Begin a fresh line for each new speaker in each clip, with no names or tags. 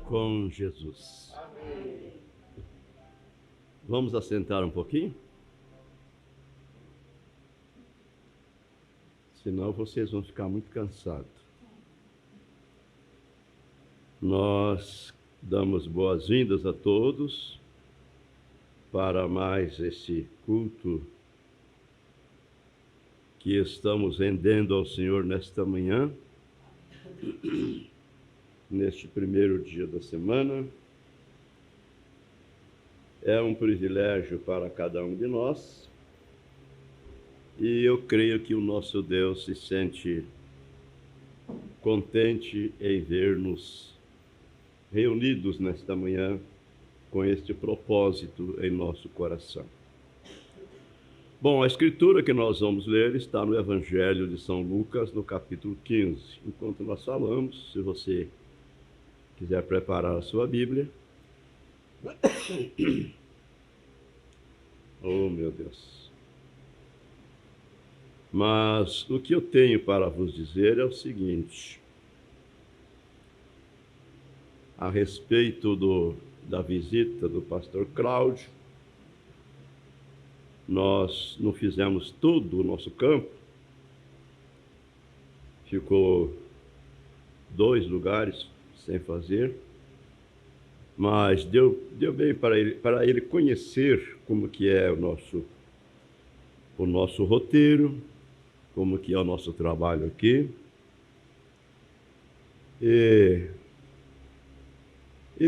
com Jesus. Vamos assentar um pouquinho? Senão vocês vão ficar muito cansados. Nós damos boas-vindas a todos para mais esse culto que estamos rendendo ao Senhor nesta manhã, neste primeiro dia da semana. É um privilégio para cada um de nós e eu creio que o nosso Deus se sente contente em ver-nos reunidos nesta manhã com este propósito em nosso coração. Bom, a escritura que nós vamos ler está no Evangelho de São Lucas, no capítulo 15. Enquanto nós falamos, se você quiser preparar a sua Bíblia. Oh, meu Deus. Mas o que eu tenho para vos dizer é o seguinte: a respeito da visita do pastor Cláudio, nós não fizemos todo o nosso campo, ficou 2 lugares sem fazer, mas deu bem para ele conhecer como que é o nosso roteiro, como que é o nosso trabalho aqui. E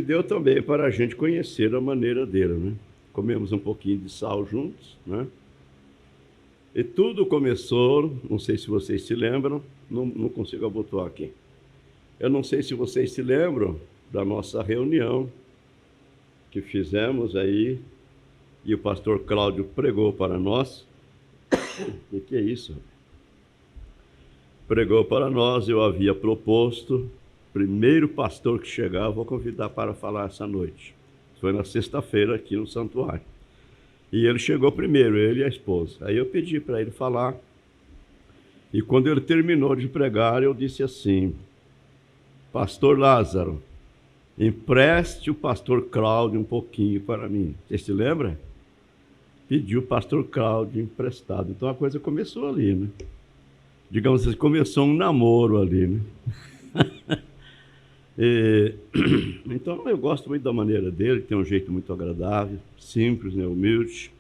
deu também para a gente conhecer a maneira dele, né? Comemos um pouquinho de sal juntos, né? E tudo começou, não sei se vocês se lembram, não consigo abotoar aqui. Eu não sei se vocês se lembram da nossa reunião que fizemos aí, e o pastor Cláudio pregou para nós. O que é isso? Pregou para nós, eu havia proposto, primeiro pastor que chegar, eu vou convidar para falar essa noite. Foi na sexta-feira aqui no santuário. E ele chegou primeiro, ele e a esposa. Aí eu pedi para ele falar, e quando ele terminou de pregar, eu disse assim: Pastor Lázaro, empreste o pastor Cláudio um pouquinho para mim. Você se lembra? Pediu o pastor Cláudio emprestado. Então a coisa começou ali, né? Digamos assim, começou um namoro ali, né? Então eu gosto muito da maneira dele, tem um jeito muito agradável, simples, né? Humilde,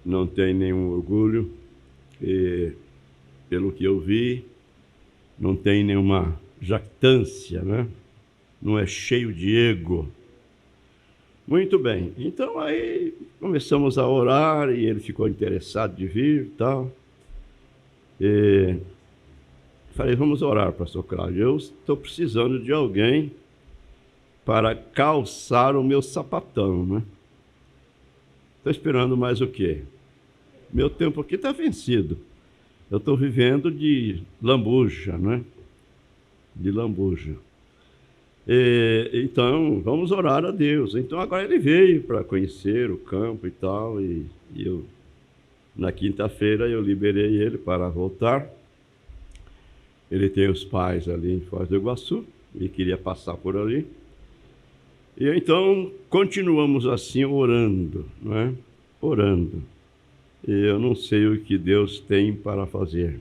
não tem nenhum orgulho, e, pelo que eu vi, não tem nenhuma jactância, né? Não é cheio de ego. Muito bem, então aí começamos a orar e ele ficou interessado de vir e tal. E falei: vamos orar, pastor Cláudio, eu estou precisando de alguém para calçar o meu sapatão, né? Estou esperando mais o quê? Meu tempo aqui está vencido. Eu estou vivendo de lambuja, né? De lambuja. Então, vamos orar a Deus. Então, agora ele veio para conhecer o campo e tal, e eu, na quinta-feira, eu liberei ele para voltar. Ele tem os pais ali em Foz do Iguaçu, e queria passar por ali. E então, continuamos assim, orando, não é? Orando. E eu não sei o que Deus tem para fazer,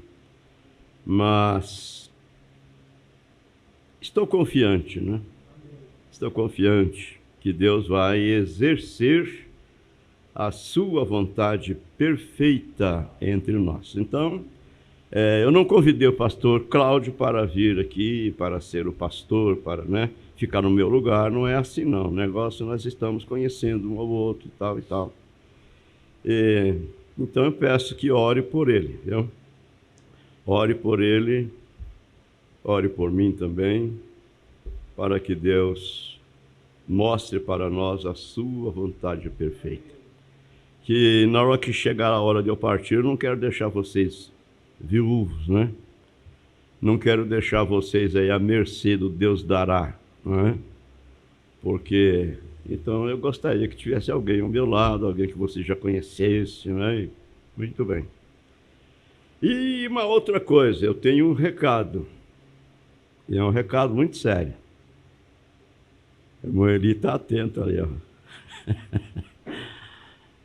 mas estou confiante, né? Estou confiante que Deus vai exercer a sua vontade perfeita entre nós. Então, eu não convidei o pastor Cláudio para vir aqui, para ser o pastor, para, né, ficar no meu lugar. Não é assim, não. O negócio, nós estamos conhecendo um ao outro e tal e tal. Então eu peço que ore por ele, viu? Ore por ele, ore por mim também, para que Deus mostre para nós a sua vontade perfeita. Que na hora que chegar a hora de eu partir, eu não quero deixar vocês viúvos, né? Não quero deixar vocês aí à mercê do Deus dará, não é? Porque, então, eu gostaria que tivesse alguém ao meu lado, alguém que você já conhecesse, né? Muito bem. E uma outra coisa, eu tenho um recado, e é um recado muito sério. A Moeli está atento ali, ó.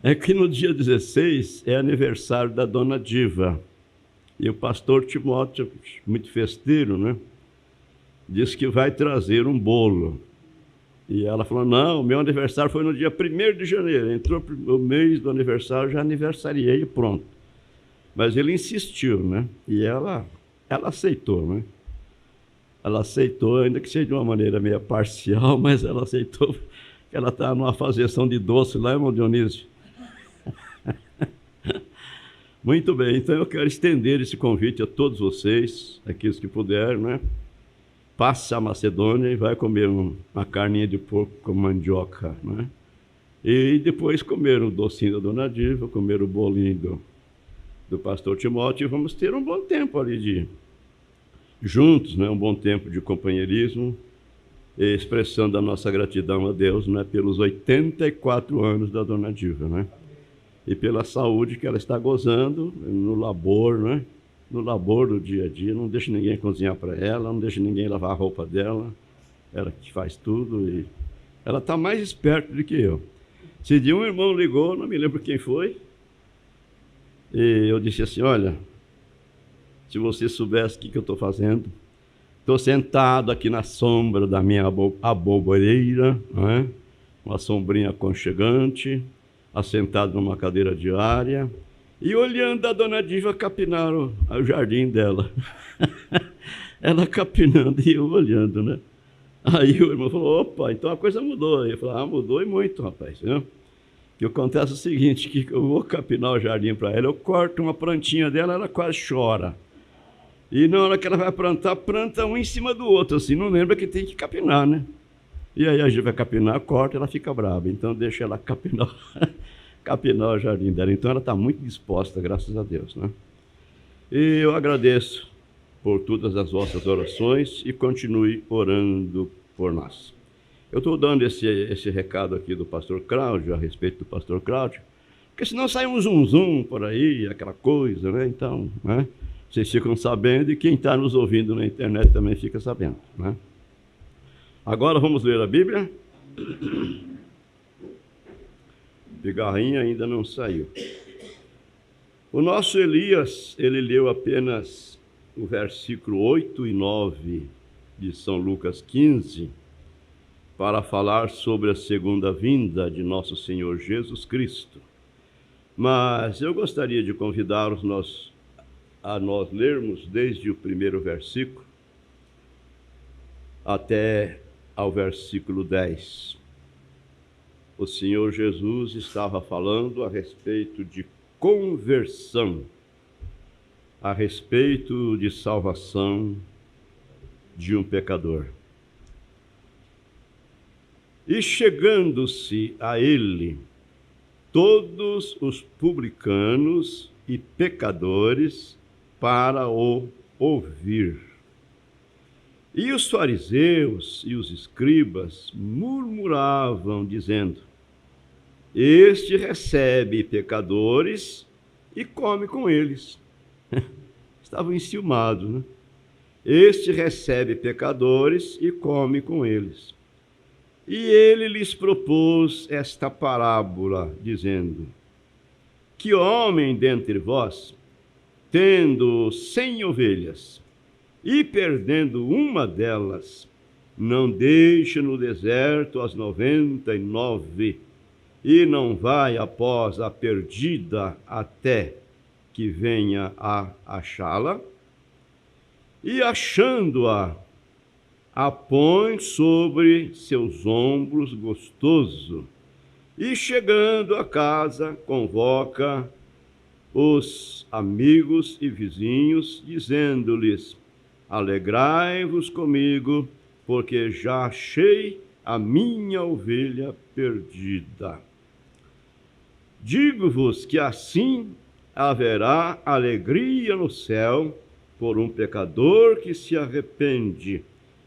É que no dia 16 é aniversário da Dona Diva. E o pastor Timóteo, muito festeiro, né? Disse que vai trazer um bolo. E ela falou, não, meu aniversário foi no dia 1º de janeiro. Entrou o mês do aniversário, já aniversariei e pronto. Mas ele insistiu, né? E ela aceitou, né? Ela aceitou, ainda que seja de uma maneira meio parcial, mas ela aceitou. Ela está numa fazeção de doce lá, irmão Dionísio. Muito bem, então eu quero estender esse convite a todos vocês, aqueles que puderem, né? Passe a Macedônia e vai comer uma carninha de porco com mandioca, né? E depois comer um docinho da Dona Diva, comer o bolinho do pastor Timóteo, e vamos ter um bom tempo ali juntos, né? Um bom tempo de companheirismo, expressando a nossa gratidão a Deus, né? Pelos 84 anos da Dona Diva, né? E pela saúde que ela está gozando no labor, né? No labor do dia a dia, não deixa ninguém cozinhar para ela, não deixa ninguém lavar a roupa dela, ela que faz tudo, e ela está mais esperta do que eu. Esse dia um irmão ligou, não me lembro quem foi, e eu disse assim, olha, se você soubesse o que eu estou fazendo, estou sentado aqui na sombra da minha aboboreira, né? Uma sombrinha aconchegante, assentado numa cadeira de área, e olhando a Dona Diva capinar o jardim dela. Ela capinando e eu olhando, né? Aí o irmão falou, opa, então a coisa mudou. Eu falei, mudou e muito, rapaz. Viu? O que acontece é o seguinte, que eu vou capinar o jardim para ela, eu corto uma plantinha dela, ela quase chora. E na hora que ela vai plantar, planta um em cima do outro, assim, não lembra que tem que capinar, né? E aí a gente vai capinar, corta, ela fica brava. Então deixa ela capinar o jardim dela. Então ela está muito disposta, graças a Deus, né? E eu agradeço por todas as vossas orações e continue orando por nós. Eu estou dando esse recado aqui do pastor Cláudio, a respeito do pastor Cláudio, porque senão sai um zum por aí, aquela coisa, né? Então, né? Vocês ficam sabendo e quem está nos ouvindo na internet também fica sabendo, né? Agora vamos ler a Bíblia. Pigarrinha ainda não saiu. O nosso Elias, ele leu apenas o versículo 8 e 9 de São Lucas 15, para falar sobre a segunda vinda de nosso Senhor Jesus Cristo. Mas eu gostaria de convidá-los a nós lermos desde o primeiro versículo até ao versículo 10. O Senhor Jesus estava falando a respeito de conversão, a respeito de salvação de um pecador. E chegando-se a ele, todos os publicanos e pecadores para o ouvir. E os fariseus e os escribas murmuravam, dizendo, este recebe pecadores e come com eles. Estavam enciumados, né? Este recebe pecadores e come com eles. E ele lhes propôs esta parábola, dizendo, que homem dentre vós, tendo 100 ovelhas, e perdendo uma delas, não deixa no deserto as 99, e não vai após a perdida até que venha a achá-la, e achando-a, a põe sobre seus ombros gostoso, e chegando a casa, convoca os amigos e vizinhos, dizendo-lhes, alegrai-vos comigo, porque já achei a minha ovelha perdida. Digo-vos que assim haverá alegria no céu por um pecador que se arrepende,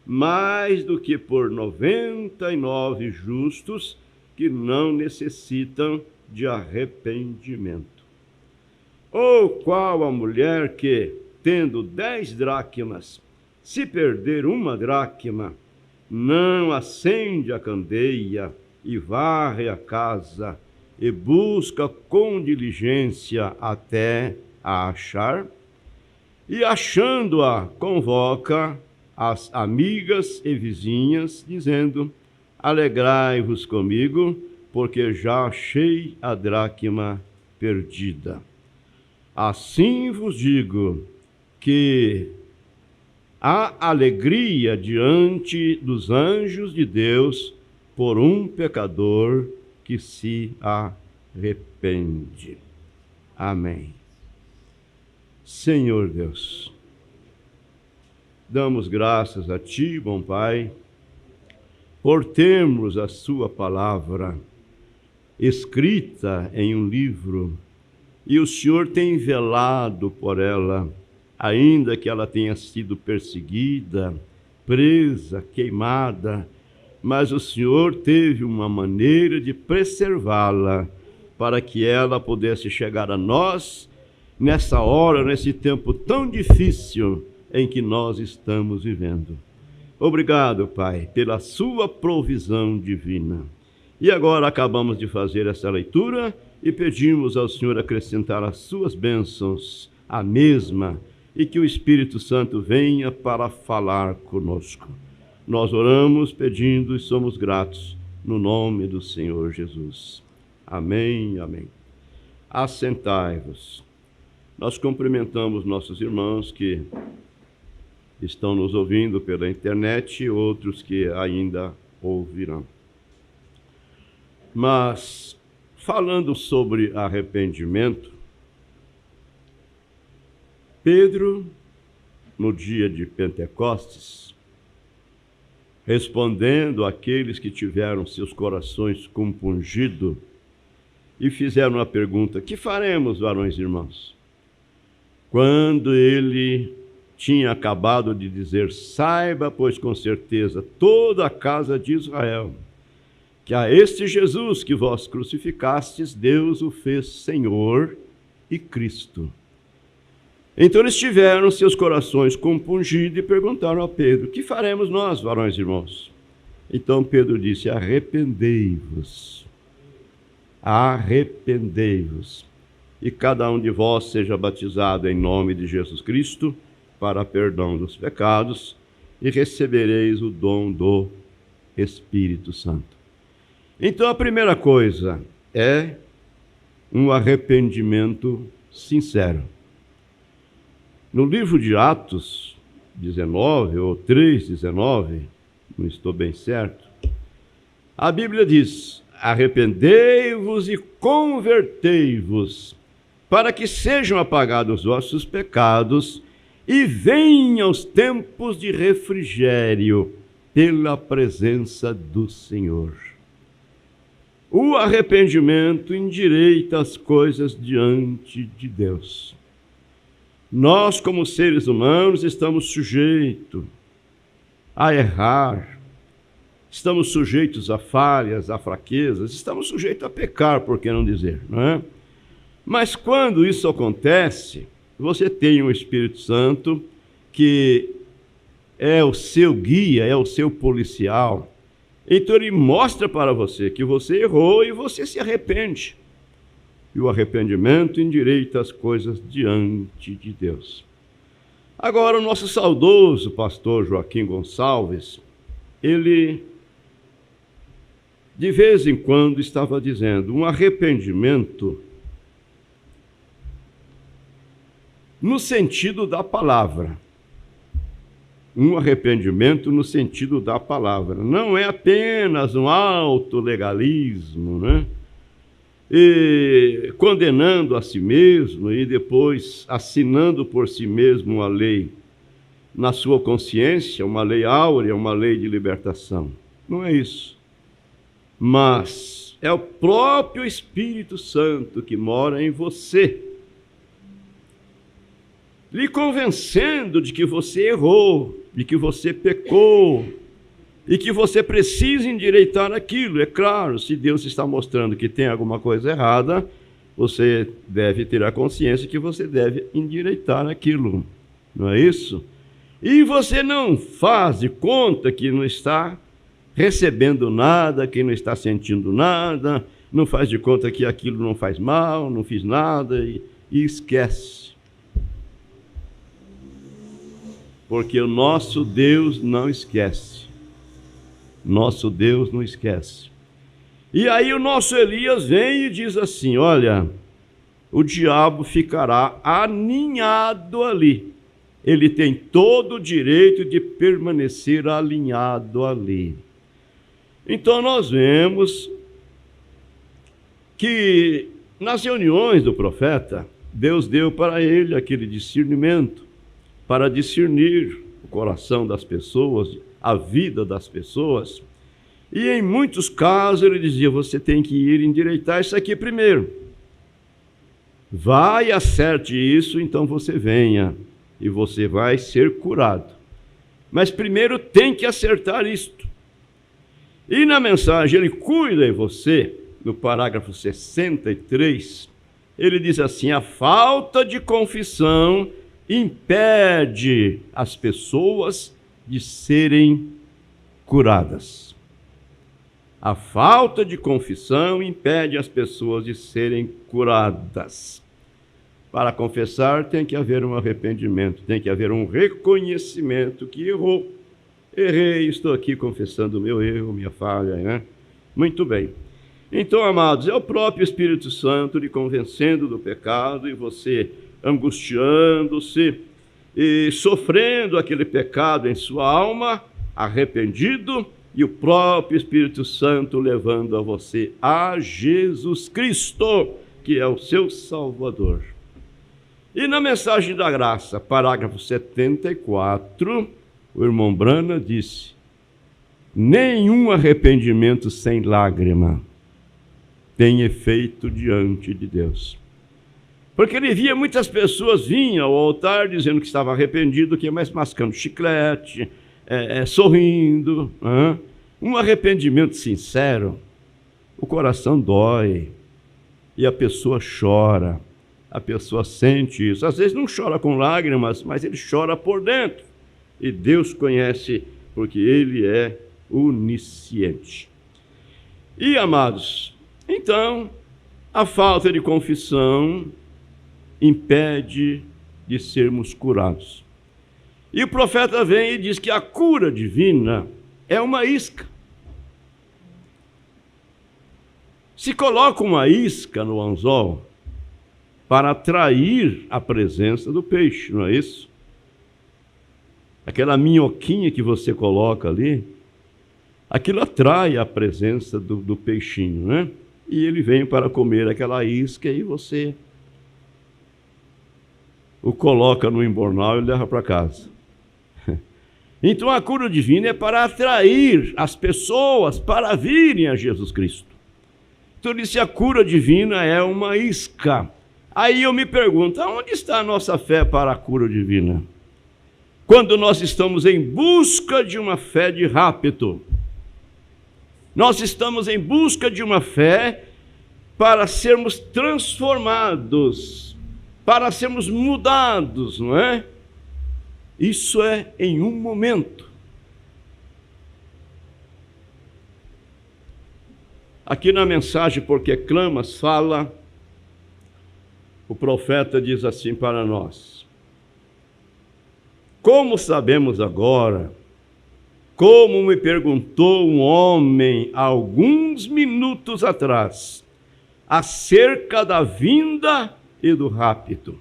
mais do que por 99 justos que não necessitam de arrependimento. Ou qual a mulher que, tendo 10 dracmas, se perder uma dracma, não acende a candeia e varre a casa e busca com diligência até a achar, e achando-a convoca as amigas e vizinhas, dizendo: alegrai-vos comigo, porque já achei a dracma perdida. Assim vos digo que há alegria diante dos anjos de Deus por um pecador que se arrepende. Amém. Senhor Deus, damos graças a Ti, bom Pai, por termos a Sua palavra escrita em um livro, e o Senhor tem velado por ela, ainda que ela tenha sido perseguida, presa, queimada, mas o Senhor teve uma maneira de preservá-la para que ela pudesse chegar a nós nessa hora, nesse tempo tão difícil em que nós estamos vivendo. Obrigado, Pai, pela sua provisão divina. E agora acabamos de fazer essa leitura e pedimos ao Senhor acrescentar as suas bênçãos à mesma e que o Espírito Santo venha para falar conosco. Nós oramos pedindo e somos gratos no nome do Senhor Jesus. Amém, amém. Assentai-vos. Nós cumprimentamos nossos irmãos que estão nos ouvindo pela internet e outros que ainda ouvirão. Mas, falando sobre arrependimento, Pedro, no dia de Pentecostes, respondendo àqueles que tiveram seus corações compungidos e fizeram a pergunta: que faremos, varões e irmãos? Quando ele tinha acabado de dizer: saiba, pois com certeza, toda a casa de Israel, que a este Jesus que vós crucificastes, Deus o fez Senhor e Cristo. Então eles tiveram seus corações compungidos e perguntaram a Pedro: que faremos nós, varões e irmãos? Então Pedro disse: arrependei-vos, arrependei-vos, e cada um de vós seja batizado em nome de Jesus Cristo para perdão dos pecados, e recebereis o dom do Espírito Santo. Então a primeira coisa é um arrependimento sincero. No livro de Atos 19, ou 3:19, não estou bem certo, a Bíblia diz: arrependei-vos e convertei-vos, para que sejam apagados os vossos pecados e venham os tempos de refrigério pela presença do Senhor. O arrependimento endireita as coisas diante de Deus. Nós, como seres humanos, estamos sujeitos a errar, estamos sujeitos a falhas, a fraquezas, estamos sujeitos a pecar, por que não dizer, não é? Mas quando isso acontece, você tem um Espírito Santo que é o seu guia, é o seu policial. Então ele mostra para você que você errou e você se arrepende. E o arrependimento endireita as coisas diante de Deus. Agora, o nosso saudoso pastor Joaquim Gonçalves, ele de vez em quando estava dizendo: um arrependimento no sentido da palavra. Um arrependimento no sentido da palavra. Não é apenas um autolegalismo, né? E condenando a si mesmo e depois assinando por si mesmo uma lei na sua consciência, uma lei áurea, uma lei de libertação. Não é isso. Mas é o próprio Espírito Santo que mora em você, lhe convencendo de que você errou, de que você pecou e que você precisa endireitar aquilo. É claro, se Deus está mostrando que tem alguma coisa errada, você deve ter a consciência que você deve endireitar aquilo, não é isso? e você não faz de conta que não está recebendo nada, que não está sentindo nada, não faz de conta que aquilo não faz mal, não fiz nada e esquece. Porque o nosso Deus não esquece. Nosso Deus não esquece. E aí o nosso Elias vem e diz assim: olha, o diabo ficará aninhado ali. Ele tem todo o direito de permanecer alinhado ali. Então nós vemos que nas reuniões do profeta, Deus deu para ele aquele discernimento para discernir o coração das pessoas, a vida das pessoas. E em muitos casos ele dizia: você tem que ir endireitar isso aqui primeiro. Vai, acerte isso, então você venha e você vai ser curado. Mas primeiro tem que acertar isto. E na mensagem ele cuida em você, no parágrafo 63, ele diz assim: a falta de confissão impede as pessoas de serem curadas. A falta de confissão impede as pessoas de serem curadas. Para confessar tem que haver um arrependimento, tem que haver um reconhecimento que errou. Errei, estou aqui confessando o meu erro, minha falha, né? Muito bem. Então, amados, é o próprio Espírito Santo lhe convencendo do pecado e você angustiando-se e sofrendo aquele pecado em sua alma, arrependido, e o próprio Espírito Santo levando a você a Jesus Cristo, que é o seu Salvador. E na mensagem da graça, parágrafo 74, o irmão Brana disse: nenhum arrependimento sem lágrima tem efeito diante de Deus. Porque ele via muitas pessoas vinham ao altar dizendo que estava arrependido, que mais mascando chiclete, sorrindo. Um arrependimento sincero, o coração dói e a pessoa chora, a pessoa sente isso. Às vezes não chora com lágrimas, mas ele chora por dentro. E Deus conhece, porque Ele é onisciente. E, amados, então, a falta de confissão impede de sermos curados. E o profeta vem e diz que a cura divina é uma isca. Se coloca uma isca no anzol para atrair a presença do peixe, não é isso? Aquela minhoquinha que você coloca ali, aquilo atrai a presença do peixinho, né? E ele vem para comer aquela isca e você o coloca no embornal e leva para casa. Então a cura divina é para atrair as pessoas para virem a Jesus Cristo. Então ele disse: a cura divina é uma isca. Aí eu me pergunto, onde está a nossa fé para a cura divina? Quando nós estamos em busca de uma fé de rapto. Nós estamos em busca de uma fé para sermos transformados, para sermos mudados, não é? Isso é em um momento. Aqui na mensagem Porque Clamas fala, o profeta diz assim para nós: como sabemos agora, como me perguntou um homem há alguns minutos atrás, acerca da vinda e do rapto,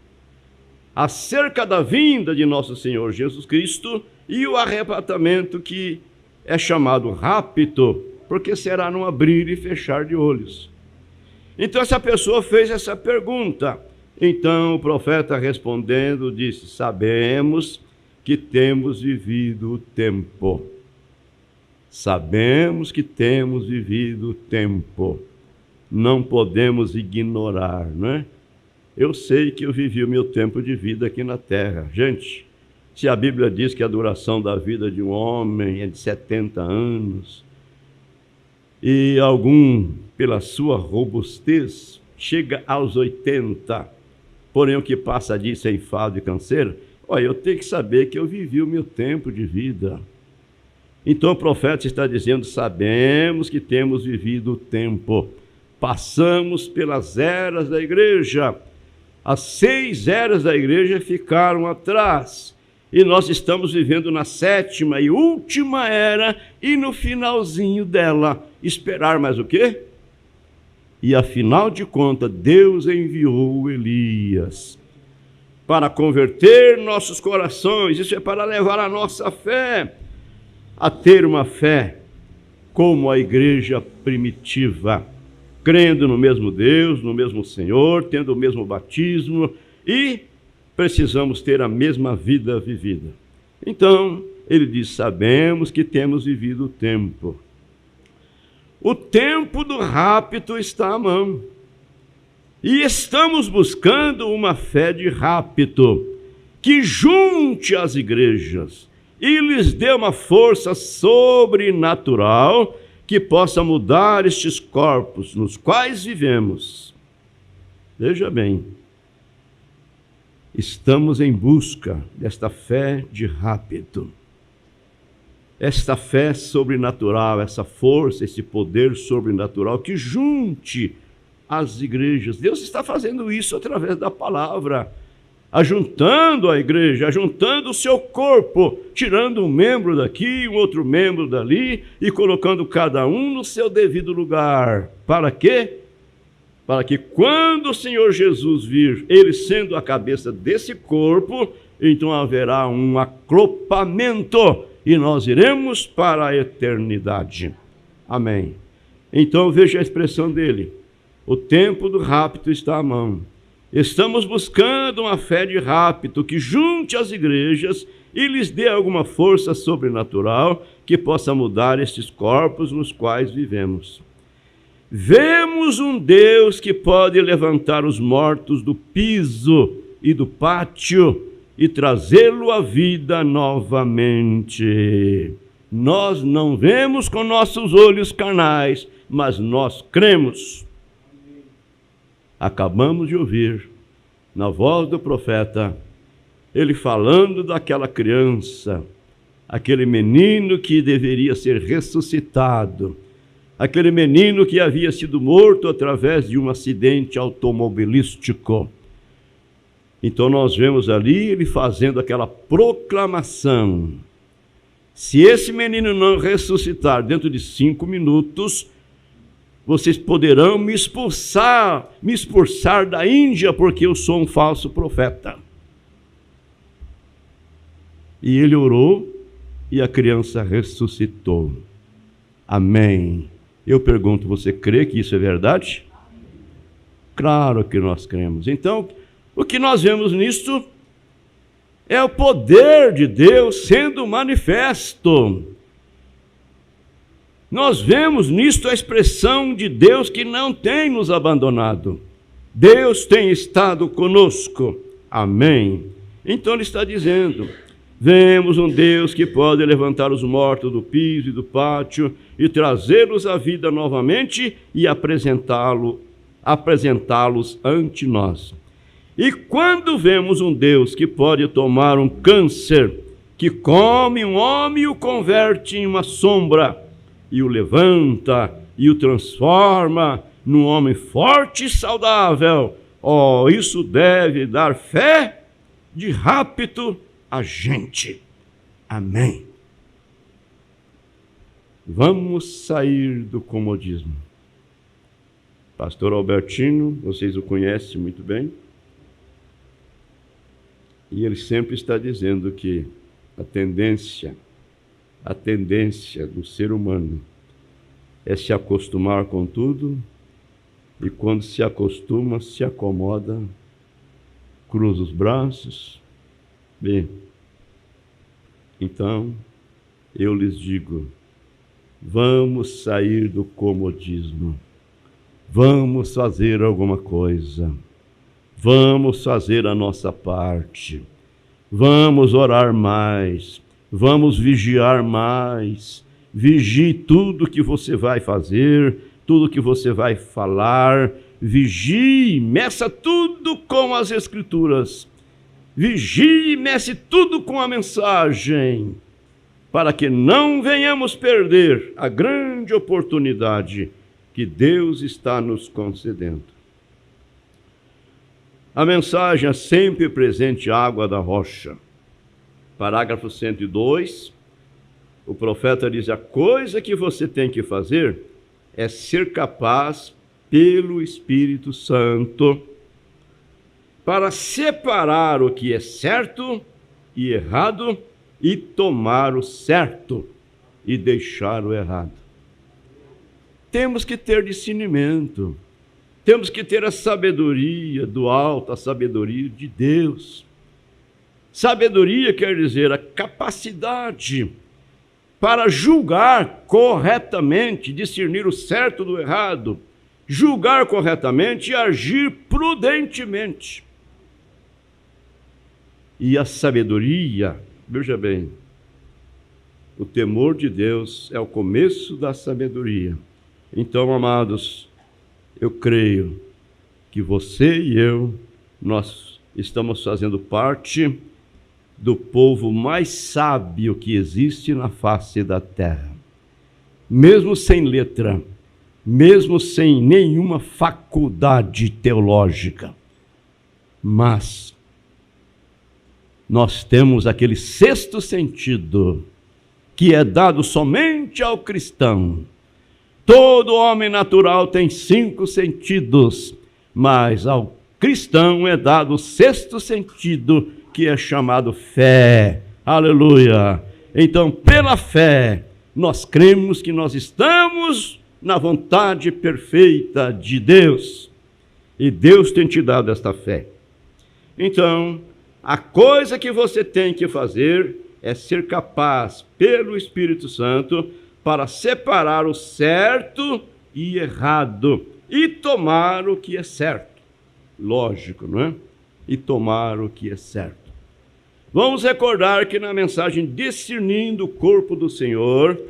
acerca da vinda de nosso Senhor Jesus Cristo e o arrebatamento, que é chamado rapto, porque será num abrir e fechar de olhos. Então essa pessoa fez essa pergunta. Então o profeta respondendo disse: sabemos que temos vivido o tempo. Sabemos que temos vivido o tempo. Não podemos ignorar, não é? Eu sei que eu vivi o meu tempo de vida aqui na terra. Gente, se a Bíblia diz que a duração da vida de um homem é de 70 anos, e algum, pela sua robustez, chega aos 80, porém o que passa disso é enfado e canseiro, Olha, eu tenho que saber que eu vivi o meu tempo de vida. Então o profeta está dizendo, sabemos que temos vivido o tempo. Passamos pelas eras da igreja. As 6 eras da igreja ficaram atrás. E nós estamos vivendo na 7ª e última era, e no finalzinho dela, esperar mais o quê? E afinal de contas, Deus enviou Elias para converter nossos corações. Isso é para levar a nossa fé a ter uma fé como a igreja primitiva, crendo no mesmo Deus, no mesmo Senhor, tendo o mesmo batismo, e precisamos ter a mesma vida vivida. Então, ele diz, sabemos que temos vivido o tempo. O tempo do rapto está à mão. E estamos buscando uma fé de rapto, que junte as igrejas e lhes dê uma força sobrenatural que possa mudar estes corpos nos quais vivemos. Veja bem, estamos em busca desta fé de rapto. Esta fé sobrenatural, essa força, esse poder sobrenatural que junte as igrejas. Deus está fazendo isso através da palavra, ajuntando a igreja, ajuntando o seu corpo, tirando um membro daqui, um outro membro dali e colocando cada um no seu devido lugar. Para quê? Para que quando o Senhor Jesus vir, ele sendo a cabeça desse corpo, então haverá um acoplamento e nós iremos para a eternidade. Amém. Então veja a expressão dele. O tempo do rapto está à mão. Estamos buscando uma fé de rapto que junte as igrejas e lhes dê alguma força sobrenatural que possa mudar estes corpos nos quais vivemos. Vemos um Deus que pode levantar os mortos do piso e do pátio e trazê-lo à vida novamente. Nós não vemos com nossos olhos carnais, mas nós cremos. Acabamos de ouvir, na voz do profeta, ele falando daquela criança, aquele menino que deveria ser ressuscitado, aquele menino que havia sido morto através de um acidente automobilístico. Então nós vemos ali ele fazendo aquela proclamação. Se esse menino não ressuscitar dentro de 5 minutos, vocês poderão me expulsar da Índia, porque eu sou um falso profeta. E ele orou e a criança ressuscitou. Amém. Eu pergunto, você crê que isso é verdade? Claro que nós cremos. Então, o que nós vemos nisto é o poder de Deus sendo manifesto. Nós vemos nisto a expressão de Deus que não tem nos abandonado. Deus tem estado conosco. Amém. Então ele está dizendo, vemos um Deus que pode levantar os mortos do piso e do pátio e trazê-los à vida novamente e apresentá-los ante nós. E quando vemos um Deus que pode tomar um câncer, que come um homem e o converte em uma sombra, e o levanta e o transforma num homem forte e saudável, isso deve dar fé de rapto a gente. Amém. Vamos sair do comodismo. Pastor Albertino, vocês o conhecem muito bem, e ele sempre está dizendo que a tendência do ser humano é se acostumar com tudo, e quando se acostuma, se acomoda, cruza os braços. Bem, então eu lhes digo, vamos sair do comodismo, vamos fazer alguma coisa, vamos fazer a nossa parte, vamos orar mais, vamos vigiar mais. Vigie tudo que você vai fazer, tudo que você vai falar. Vigie, meça tudo com as Escrituras. vigie e mece tudo com a mensagem, para que não venhamos perder a grande oportunidade que Deus está nos concedendo. A mensagem é sempre presente água da rocha. Parágrafo 102, o profeta diz: a coisa que você tem que fazer é ser capaz, pelo Espírito Santo, para separar o que é certo e errado e tomar o certo e deixar o errado. Temos que ter discernimento, temos que ter a sabedoria do alto, a sabedoria de Deus. Sabedoria quer dizer a capacidade para julgar corretamente, discernir o certo do errado, julgar corretamente e agir prudentemente. E a sabedoria, veja bem, o temor de Deus é o começo da sabedoria. Então, amados, eu creio que você e eu, nós estamos fazendo parte do povo mais sábio que existe na face da terra. Mesmo sem letra, mesmo sem nenhuma faculdade teológica, mas nós temos aquele sexto sentido que é dado somente ao cristão. Todo homem natural tem 5 sentidos, mas ao cristão é dado o sexto sentido, que é chamado fé. Aleluia! Então, pela fé, nós cremos que nós estamos na vontade perfeita de Deus. E Deus tem te dado esta fé. Então, a coisa que você tem que fazer é ser capaz, pelo Espírito Santo, para separar o certo e errado e tomar o que é certo. Lógico, não é? E tomar o que é certo. Vamos recordar que na mensagem Discernindo o Corpo do Senhor,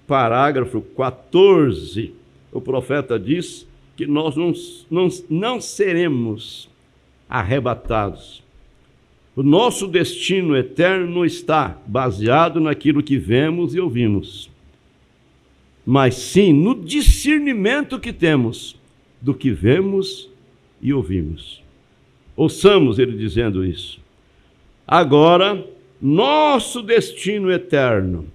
parágrafo 14, o profeta diz que nós não seremos arrebatados. O nosso destino eterno está baseado naquilo que vemos e ouvimos, mas sim no discernimento que temos do que vemos e ouvimos. Ouçamos ele dizendo isso. Agora, nosso destino eterno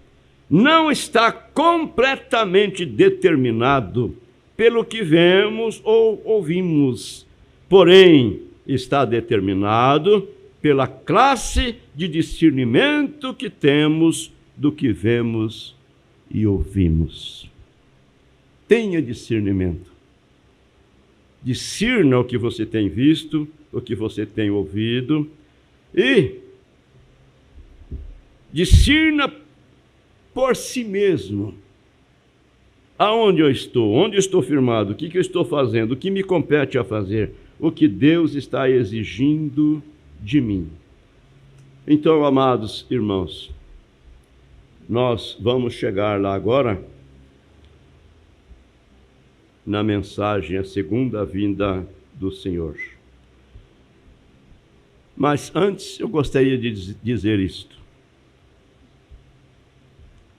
não está completamente determinado pelo que vemos ou ouvimos, porém está determinado pela classe de discernimento que temos do que vemos e ouvimos. Tenha discernimento. Discirna o que você tem visto, o que você tem ouvido, e discirna por si mesmo. Aonde eu estou? Onde eu estou firmado? O que eu estou fazendo? O que me compete a fazer? O que Deus está exigindo de mim. Então, amados irmãos, nós vamos chegar lá agora na mensagem, a segunda vinda do Senhor. Mas antes eu gostaria de dizer isto.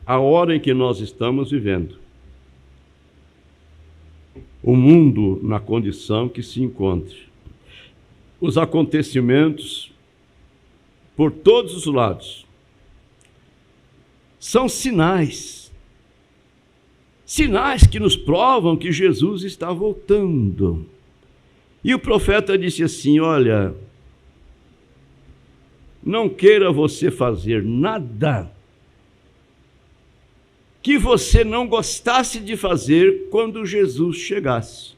A hora em que nós estamos vivendo, o mundo na condição que se encontre, os acontecimentos por todos os lados, são sinais que nos provam que Jesus está voltando. E o profeta disse assim: olha, não queira você fazer nada que você não gostasse de fazer quando Jesus chegasse.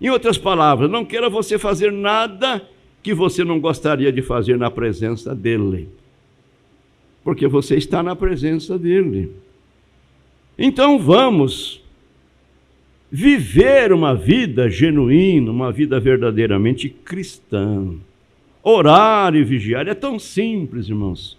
Em outras palavras, não queira você fazer nada que você não gostaria de fazer na presença dele, porque você está na presença dele. Então vamos viver uma vida genuína, uma vida verdadeiramente cristã. Orar e vigiar é tão simples, irmãos.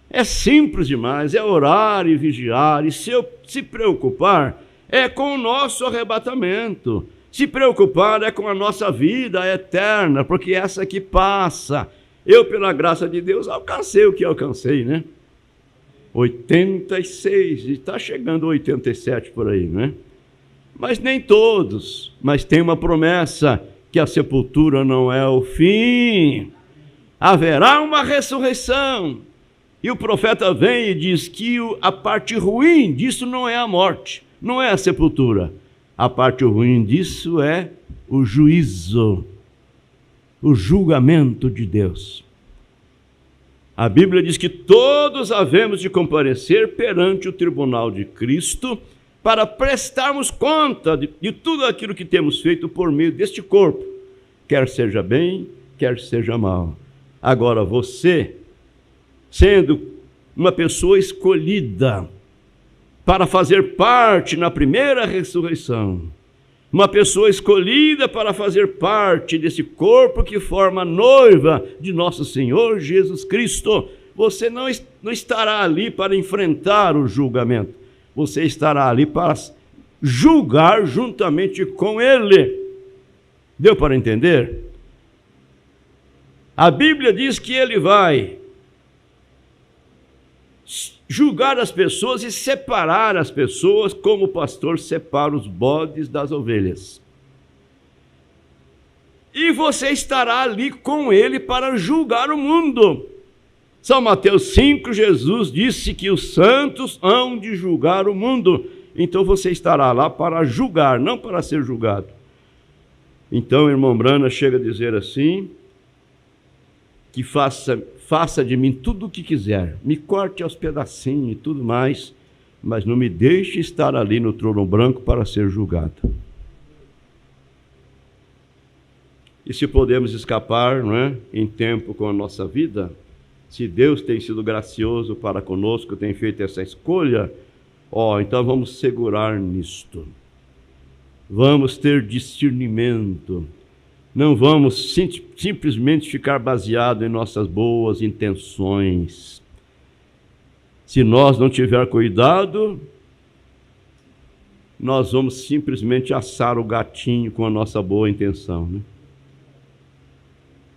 É simples demais, é orar e vigiar, e se preocupar é com o nosso arrebatamento, Se preocupar é com a nossa vida eterna, porque essa aqui passa. Eu, pela graça de Deus, alcancei o que alcancei, né? 86, e está chegando 87 por aí, né? Mas nem todos, mas tem uma promessa, que a sepultura não é o fim. Haverá uma ressurreição. E o profeta vem e diz que a parte ruim disso não é a morte, não é a sepultura. A parte ruim disso é o juízo, o julgamento de Deus. A Bíblia diz que todos havemos de comparecer perante o tribunal de Cristo para prestarmos conta de tudo aquilo que temos feito por meio deste corpo, quer seja bem, quer seja mal. Agora você, sendo uma pessoa escolhida para fazer parte na primeira ressurreição, uma pessoa escolhida para fazer parte desse corpo que forma a noiva de nosso Senhor Jesus Cristo, você não estará ali para enfrentar o julgamento, você estará ali para julgar juntamente com Ele. Deu para entender? A Bíblia diz que Ele vai julgar as pessoas e separar as pessoas, como o pastor separa os bodes das ovelhas. E você estará ali com Ele para julgar o mundo. São Mateus 5, Jesus disse que os santos hão de julgar o mundo. Então você estará lá para julgar, não para ser julgado. Então o irmão Brana chega a dizer assim, que faça de mim tudo o que quiser, me corte aos pedacinhos e tudo mais, mas não me deixe estar ali no trono branco para ser julgado. E se podemos escapar, não é, em tempo com a nossa vida, se Deus tem sido gracioso para conosco, tem feito essa escolha, então vamos segurar nisto. Vamos ter discernimento. Não vamos simplesmente ficar baseado em nossas boas intenções. Se nós não tivermos cuidado, nós vamos simplesmente assar o gatinho com a nossa boa intenção, né?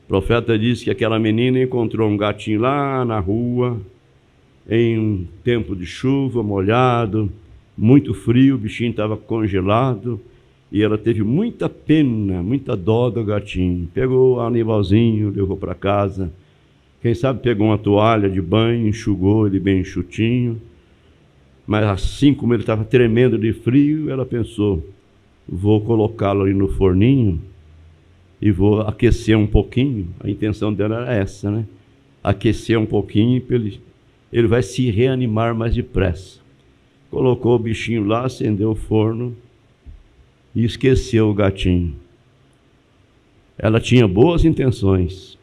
O profeta disse que aquela menina encontrou um gatinho lá na rua, em um tempo de chuva, molhado, muito frio, o bichinho estava congelado, e ela teve muita pena, muita dó do gatinho. Pegou o animalzinho, levou para casa. Quem sabe pegou uma toalha de banho, enxugou ele bem enxutinho. Mas assim como ele estava tremendo de frio, ela pensou, vou colocá-lo ali no forninho e vou aquecer um pouquinho. A intenção dela era essa, né? Aquecer um pouquinho, ele vai se reanimar mais depressa. Colocou o bichinho lá, acendeu o forno, e esqueceu o gatinho. Ela tinha boas intenções,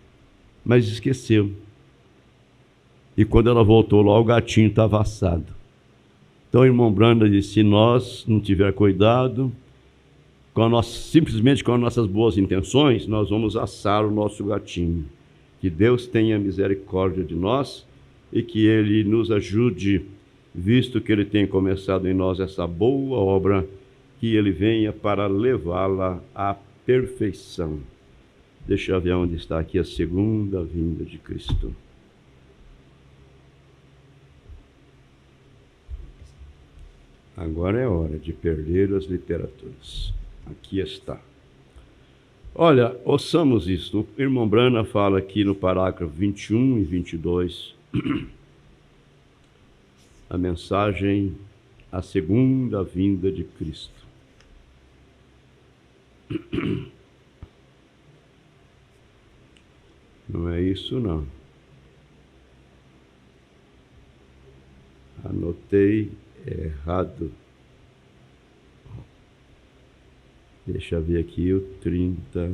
mas esqueceu. E quando ela voltou lá, o gatinho estava assado. Então, o irmão Branda disse, se nós não tiver cuidado, simplesmente com as nossas boas intenções, nós vamos assar o nosso gatinho. Que Deus tenha misericórdia de nós e que Ele nos ajude, visto que Ele tem começado em nós essa boa obra, que Ele venha para levá-la à perfeição. Deixa eu ver onde está aqui a segunda vinda de Cristo. Agora é hora de perder as literaturas. Aqui está. Olha, ouçamos isso. O irmão Brana fala aqui no parágrafo 21 e 22, a mensagem, a segunda vinda de Cristo. Não é isso, não. Anotei errado. Deixa eu ver aqui o 30.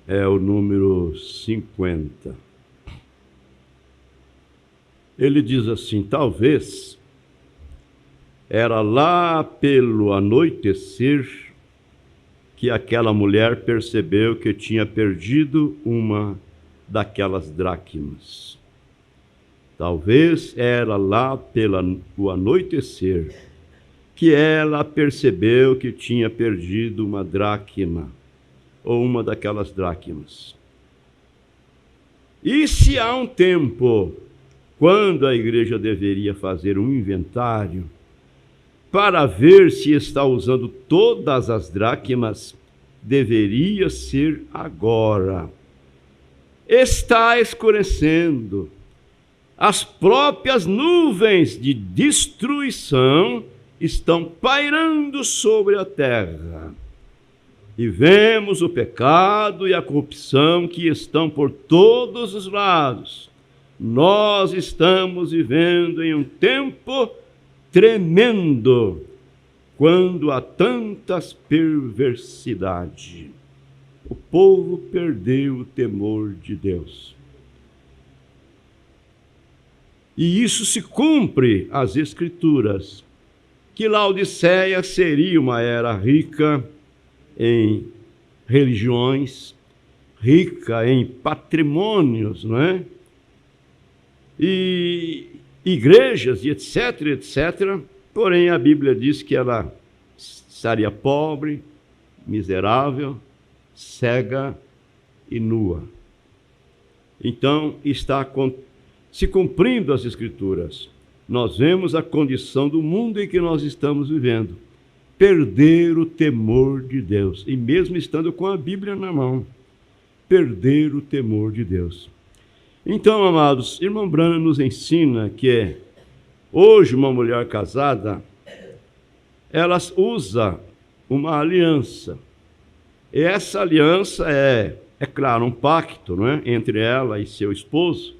É o número 50. Ele diz assim, talvez Era lá pelo anoitecer que aquela mulher percebeu que tinha perdido uma daquelas dracmas. Talvez era lá pelo anoitecer que ela percebeu que tinha perdido uma dracma, ou uma daquelas dracmas. E se há um tempo, quando a igreja deveria fazer um inventário, para ver se está usando todas as dracmas, deveria ser agora. Está escurecendo. As próprias nuvens de destruição estão pairando sobre a terra. E vemos o pecado e a corrupção que estão por todos os lados. Nós estamos vivendo em um tempo tremendo, quando há tantas perversidades. O povo perdeu o temor de Deus. E isso se cumpre as Escrituras, que Laodiceia seria uma era rica em religiões, rica em patrimônios, não é? E igrejas, e etc, etc. Porém, a Bíblia diz que ela estaria pobre, miserável, cega e nua. Então, está se cumprindo as Escrituras. Nós vemos a condição do mundo em que nós estamos vivendo. Perder o temor de Deus. E mesmo estando com a Bíblia na mão, perder o temor de Deus. Então, amados, irmão Branham nos ensina que hoje uma mulher casada, ela usa uma aliança. E essa aliança é claro, um pacto, não é? Entre ela e seu esposo.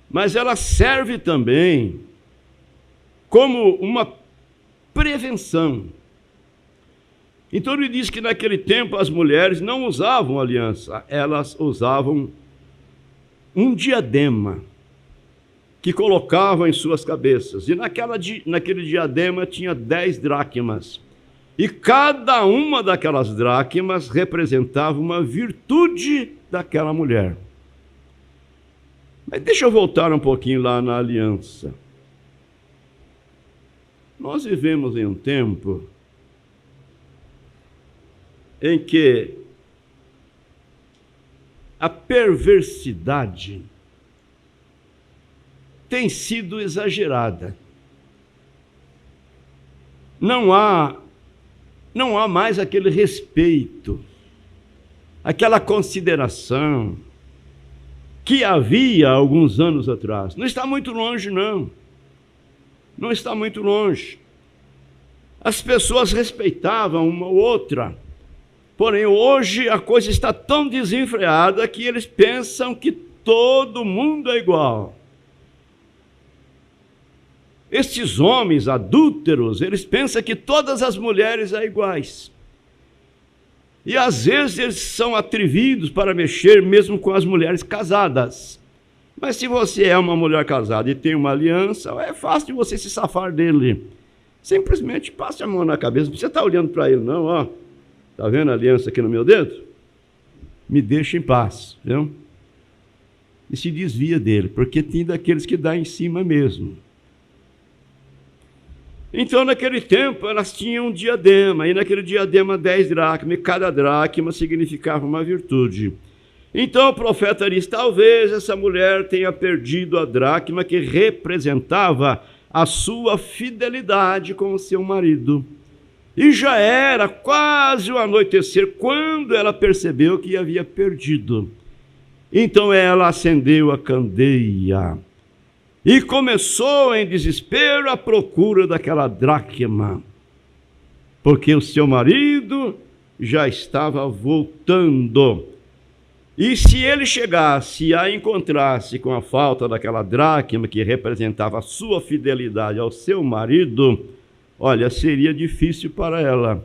Mas ela serve também como uma prevenção. Então ele diz que naquele tempo as mulheres não usavam aliança, elas usavam um diadema que colocavam em suas cabeças. E naquele diadema tinha 10 dracmas. E cada uma daquelas dracmas representava uma virtude daquela mulher. Mas deixa eu voltar um pouquinho lá na aliança. Nós vivemos em um tempo em que a perversidade tem sido exagerada. Não há mais aquele respeito, aquela consideração que havia alguns anos atrás. Não está muito longe, não. Não está muito longe. As pessoas respeitavam uma ou outra. Porém, hoje a coisa está tão desenfreada que eles pensam que todo mundo é igual. Estes homens adúlteros, eles pensam que todas as mulheres são iguais. E às vezes eles são atrevidos para mexer mesmo com as mulheres casadas. Mas se você é uma mulher casada e tem uma aliança, é fácil de você se safar dele. Simplesmente passe a mão na cabeça. Você está olhando para ele, não, ó. Está vendo a aliança aqui no meu dedo? Me deixa em paz, viu? E se desvia dele, porque tem daqueles que dá em cima mesmo. Então, naquele tempo, elas tinham um diadema, e naquele diadema 10 dracmas, e cada dracma significava uma virtude. Então, o profeta diz, talvez essa mulher tenha perdido a dracma que representava a sua fidelidade com o seu marido. E já era quase o anoitecer quando ela percebeu que havia perdido. Então, ela acendeu a candeia e começou em desespero a procura daquela dracma, porque o seu marido já estava voltando. E se ele chegasse a encontrar-se com a falta daquela dracma que representava a sua fidelidade ao seu marido, olha, seria difícil para ela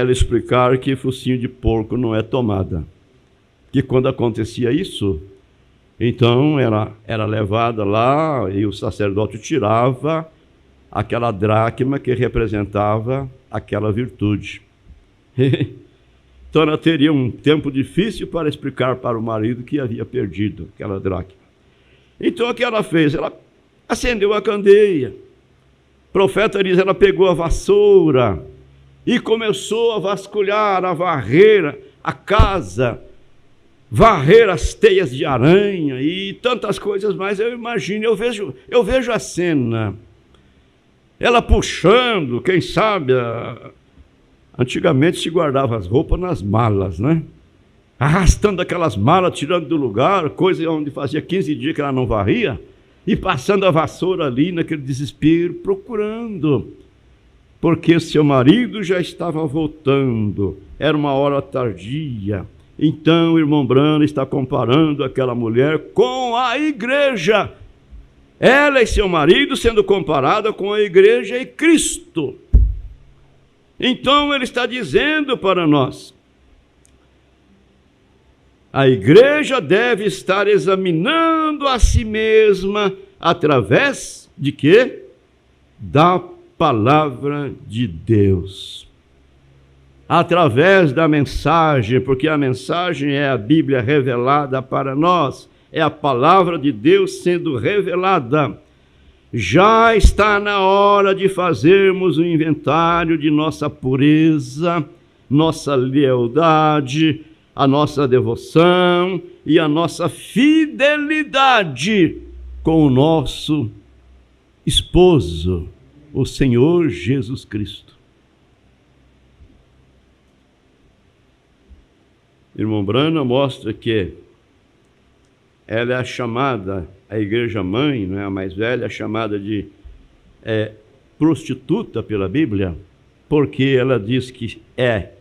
explicar que focinho de porco não é tomada. Que quando acontecia isso, Então ela era levada lá e o sacerdote tirava aquela dracma que representava aquela virtude. Então ela teria um tempo difícil para explicar para o marido que havia perdido aquela dracma. Então o que ela fez? Ela acendeu a candeia. O profeta diz, ela pegou a vassoura e começou a vasculhar, a varrer a casa, varrer as teias de aranha e tantas coisas mais. Eu imagino, eu vejo a cena. Ela puxando, quem sabe, antigamente se guardava as roupas nas malas, né? Arrastando aquelas malas, tirando do lugar, coisa onde fazia 15 dias que ela não varria, e passando a vassoura ali naquele desespero, procurando, porque seu marido já estava voltando, era uma hora tardia. Então o irmão Branham está comparando aquela mulher com a igreja. Ela e seu marido sendo comparada com a igreja e Cristo. Então ele está dizendo para nós, a igreja deve estar examinando a si mesma através de quê? Da palavra de Deus. Através da mensagem, porque a mensagem é a Bíblia revelada para nós, é a palavra de Deus sendo revelada. Já está na hora de fazermos um inventário de nossa pureza, nossa lealdade, a nossa devoção e a nossa fidelidade com o nosso esposo, o Senhor Jesus Cristo. Irmão Branham mostra que ela é a chamada, a igreja mãe, não é a mais velha, é chamada de prostituta pela Bíblia, porque ela diz que é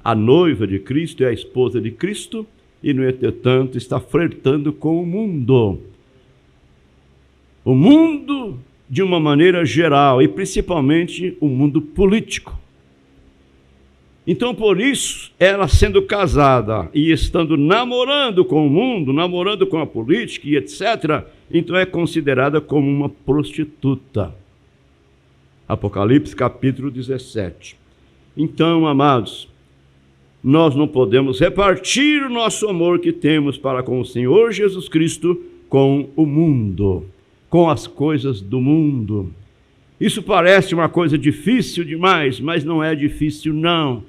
a noiva de Cristo, é a esposa de Cristo, e no entretanto está flertando com o mundo. O mundo de uma maneira geral, e principalmente o mundo político. Então, por isso, ela sendo casada e estando namorando com o mundo, namorando com a política e etc., então é considerada como uma prostituta. Apocalipse capítulo 17. Então, amados, nós não podemos repartir o nosso amor que temos para com o Senhor Jesus Cristo com o mundo, com as coisas do mundo. Isso parece uma coisa difícil demais, mas não é difícil não.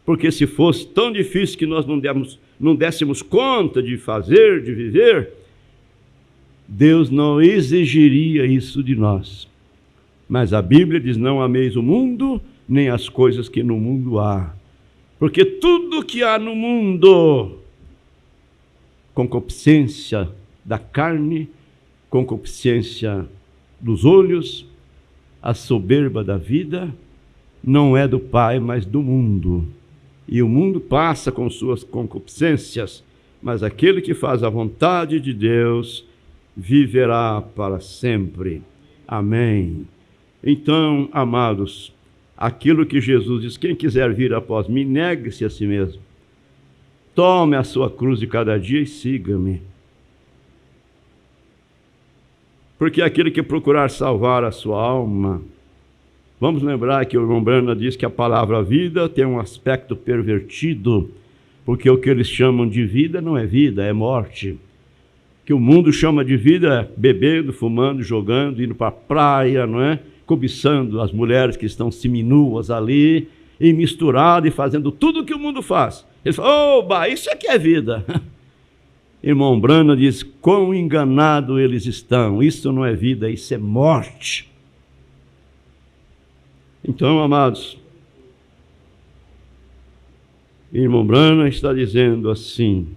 Porque se fosse tão difícil que nós não dessemos conta de fazer, de viver, Deus não exigiria isso de nós. Mas a Bíblia diz, não ameis o mundo, nem as coisas que no mundo há. Porque tudo que há no mundo, concupiscência da carne, concupiscência dos olhos, a soberba da vida, não é do Pai, mas do mundo. E o mundo passa com suas concupiscências, mas aquele que faz a vontade de Deus viverá para sempre. Amém. Então, amados, aquilo que Jesus diz, quem quiser vir após mim, negue-se a si mesmo. Tome a sua cruz de cada dia e siga-me. Porque aquele que procurar salvar a sua alma, vamos lembrar que o irmão Branham diz que a palavra vida tem um aspecto pervertido, porque o que eles chamam de vida não é vida, é morte. O que o mundo chama de vida é bebendo, fumando, jogando, indo para a praia, não é? Cobiçando as mulheres que estão seminuas ali, e misturado e fazendo tudo o que o mundo faz. Eles falam, oba, isso aqui é vida. Irmão Branham diz, quão enganado eles estão, isso não é vida, isso é morte. Então, amados, irmão Branham está dizendo assim,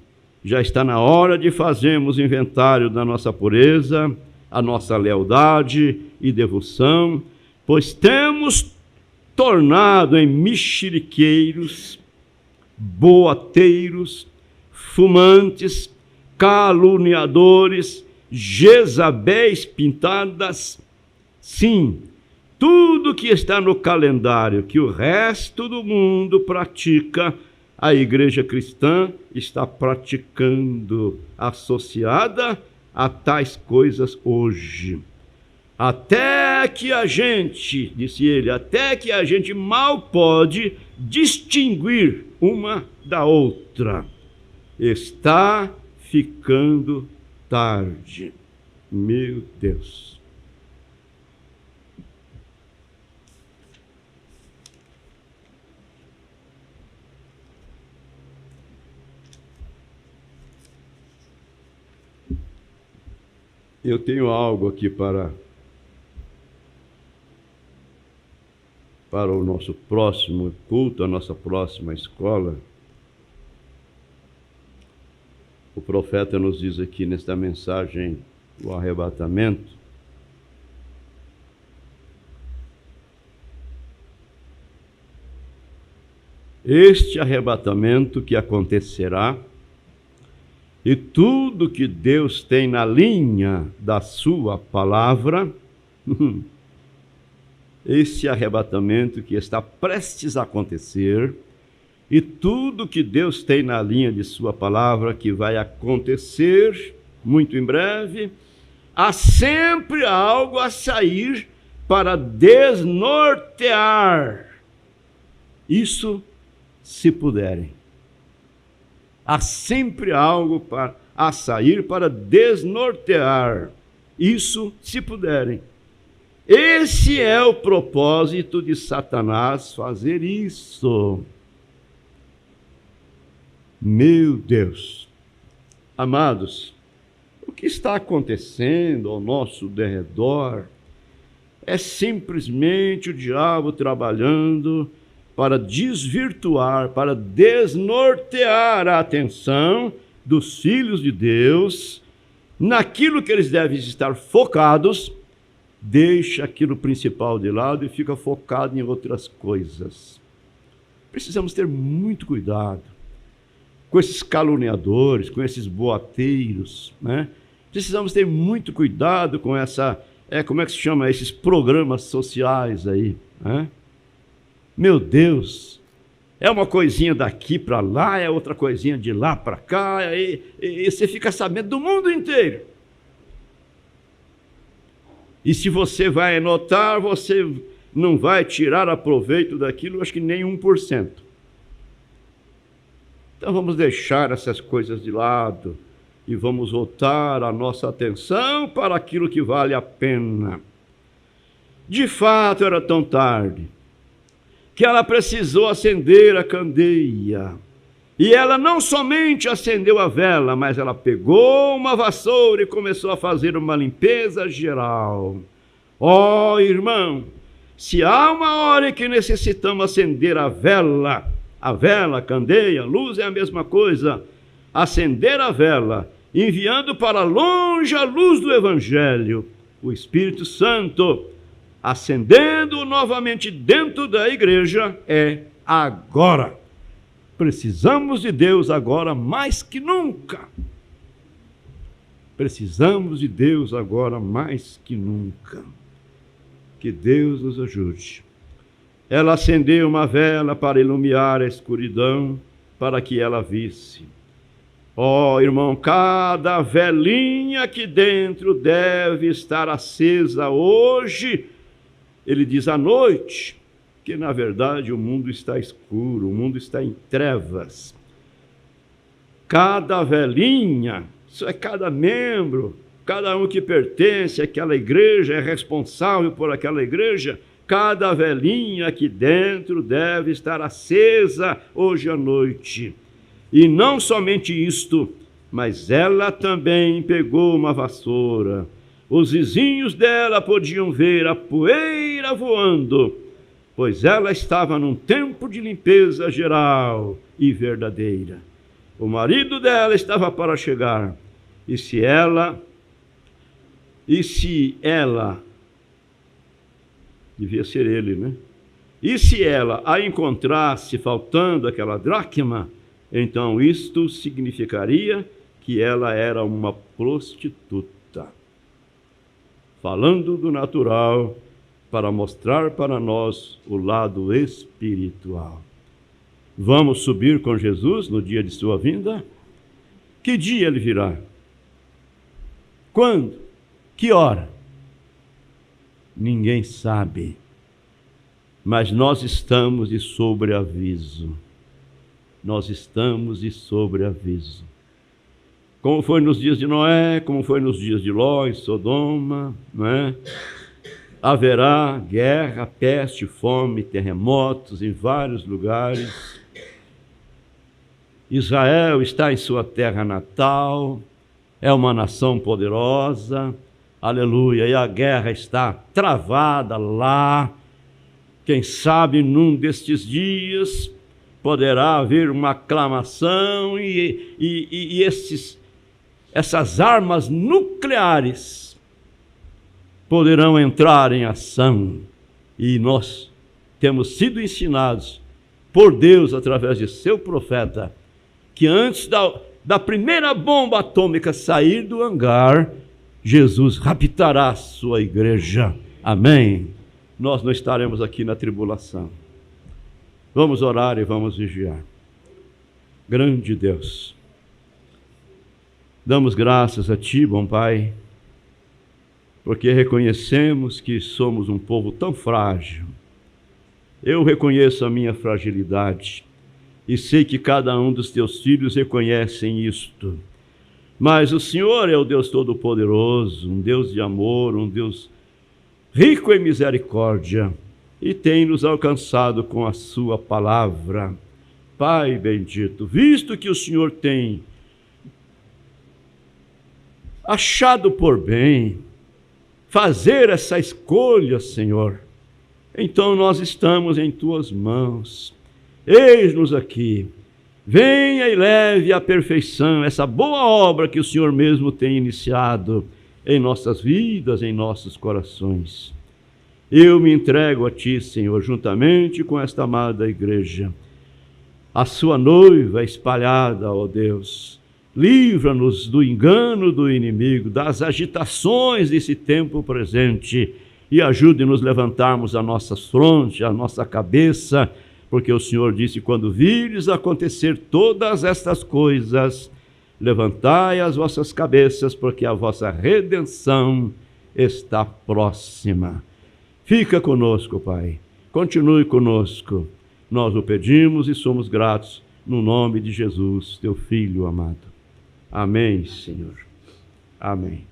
já está na hora de fazermos inventário da nossa pureza, a nossa lealdade e devoção, pois temos tornado em mexeriqueiros, boateiros, fumantes, caluniadores, Jezabéis pintadas, sim, tudo que está no calendário que o resto do mundo pratica, a igreja cristã está praticando, associada a tais coisas hoje. Até que a gente, disse ele, até que a gente mal pode distinguir uma da outra. Está ficando tarde. Meu Deus. Eu tenho algo aqui para o nosso próximo culto, a nossa próxima escola. O profeta nos diz aqui nesta mensagem o arrebatamento. Este arrebatamento que acontecerá, e tudo que Deus tem na linha da sua palavra, esse arrebatamento que está prestes a acontecer, e tudo que Deus tem na linha de sua palavra que vai acontecer muito em breve, há sempre algo a sair para desnortear. Isso se puderem. Há sempre algo a sair para desnortear. Isso se puderem. Esse é o propósito de Satanás fazer isso. Meu Deus. Amados, o que está acontecendo ao nosso derredor é simplesmente o diabo trabalhando para desvirtuar, para desnortear a atenção dos filhos de Deus naquilo que eles devem estar focados, deixa aquilo principal de lado e fica focado em outras coisas. Precisamos ter muito cuidado com esses caluniadores, com esses boateiros, né? Precisamos ter muito cuidado com como é que se chama, esses programas sociais aí, né? Meu Deus, é uma coisinha daqui para lá, é outra coisinha de lá para cá, e você fica sabendo do mundo inteiro. E se você vai notar, você não vai tirar proveito daquilo, acho que nem 1%. Então vamos deixar essas coisas de lado e vamos voltar a nossa atenção para aquilo que vale a pena. De fato, era tão tarde que ela precisou acender a candeia. E ela não somente acendeu a vela, mas ela pegou uma vassoura e começou a fazer uma limpeza geral. Ó, irmão, se há uma hora em que necessitamos acender a vela, a candeia, luz é a mesma coisa, acender a vela, enviando para longe a luz do Evangelho, o Espírito Santo, acendendo novamente dentro da igreja, é agora. Precisamos de Deus agora mais que nunca. Precisamos de Deus agora mais que nunca. Que Deus nos ajude. Ela acendeu uma vela para iluminar a escuridão, para que ela visse. Ó, irmão, cada velinha aqui dentro deve estar acesa hoje. Ele diz à noite, que na verdade o mundo está escuro, o mundo está em trevas. Cada velinha, isso é cada membro, cada um que pertence àquela igreja, é responsável por aquela igreja, cada velinha aqui dentro deve estar acesa hoje à noite. E não somente isto, mas ela também pegou uma vassoura. Os vizinhos dela podiam ver a poeira voando, pois ela estava num tempo de limpeza geral e verdadeira. O marido dela estava para chegar, e se ela, devia ser ele, né? E se ela a encontrasse faltando aquela dracma, então isto significaria que ela era uma prostituta. Falando do natural, para mostrar para nós o lado espiritual. Vamos subir com Jesus no dia de sua vinda? Que dia ele virá? Quando? Que hora? Ninguém sabe. Mas nós estamos de sobreaviso. Nós estamos de sobreaviso. Como foi nos dias de Noé, como foi nos dias de Ló e Sodoma, não é? Haverá guerra, peste, fome, terremotos em vários lugares. Israel está em sua terra natal, é uma nação poderosa, aleluia, e a guerra está travada lá. Quem sabe num destes dias poderá haver uma aclamação e essas armas nucleares poderão entrar em ação. E nós temos sido ensinados por Deus, através de seu profeta, que antes da primeira bomba atômica sair do hangar, Jesus raptará a sua igreja. Amém? Nós não estaremos aqui na tribulação. Vamos orar e vamos vigiar. Grande Deus, damos graças a Ti, bom Pai, porque reconhecemos que somos um povo tão frágil. Eu reconheço a minha fragilidade e sei que cada um dos Teus filhos reconhecem isto. Mas o Senhor é o Deus Todo-Poderoso, um Deus de amor, um Deus rico em misericórdia, e tem nos alcançado com a sua palavra. Pai bendito, visto que o Senhor tem achado por bem fazer essa escolha, Senhor, então nós estamos em Tuas mãos. Eis-nos aqui. Venha e leve à perfeição essa boa obra que o Senhor mesmo tem iniciado em nossas vidas, em nossos corações. Eu me entrego a Ti, Senhor, juntamente com esta amada igreja, a sua noiva espalhada, ó Deus. Livra-nos do engano do inimigo, das agitações desse tempo presente, e ajude-nos a levantarmos a nossa fronte, a nossa cabeça, porque o Senhor disse: quando vires acontecer todas estas coisas, levantai as vossas cabeças, porque a vossa redenção está próxima. Fica conosco, Pai. Continue conosco. Nós o pedimos e somos gratos, no nome de Jesus, Teu Filho amado. Amém, Senhor. Amém.